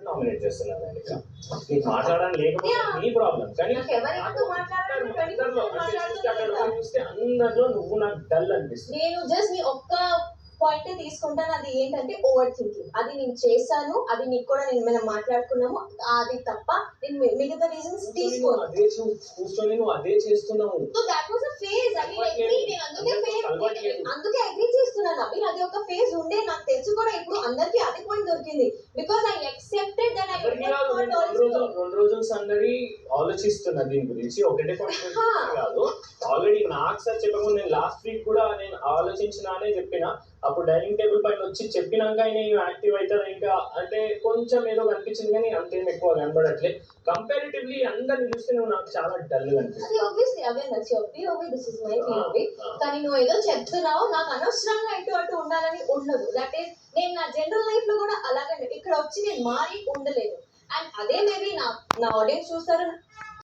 Nominate చేస్తున్నాను నేను ఇక్కడ. నీకు మాట్లాడడం లేకపోతే నీ ప్రాబ్లం, కానీ చూస్తే అందరిలో నువ్వు నాకు డల్ అనిపిస్తుంది. నేను జస్ట్ నీ ఒక్క పాయింట్ తీసుకుంటాను, అది ఏంటంటే ఓవర్ థింకింగ్. అది నేను చేశాను, అది నీకు కూడా మనం మాట్లాడుకున్నాము, అది తప్ప నేను మిగతా రీజన్స్ తీసుకోను. అదే కూర్చొని నువ్వు అదే చేస్తున్నావు. So that was a phase. అది నేను అందుకే అగ్రీ చేస్తున్నాను అవి. అది ఒక ఫేజ్ ఉండే, నాకు తెలుసు కూడా. ఇప్పుడు అందరికీ అది పాయింట్ దొరికింది, because I accepted that I రెండు రోజులు సందడి ఆలోచిస్తున్నా దీని గురించి. ఒకటే పాయింట్ కాదు, ఆల్రెడీ నాకు సార్ చెప్పకుండా నేను లాస్ట్ వీక్ కూడా నేను ఆలోచించినానే చెప్పిన. అప్పుడు డైనింగ్ టేబుల్ పైన వచ్చి చెప్పినాక ఆయన యాక్టివ్ అవుతుంది ఇంకా అంటే కొంచెం ఏదో కనిపించింది, కానీ అంతేం ఎక్కువ కనబడట్లేదు. కంపారిటివ్లీ అందరిని చూస్తే నువ్వు నాకు చాలా డల్ కనిపిస్తుంది. కానీ నువ్వు ఏదో చెప్తున్నావు, నాకు అనవసరంగా ఇటు అటు ఉండాలని ఉండదు. దట్ ఈస్ నేను నా జనరల్ లైఫ్ లో కూడా అలాగే ఇక్కడ వచ్చి నేను మారి ఉండలేదు. అండ్ అదే మేబీ నా ఆడియన్స్ చూస్తారు,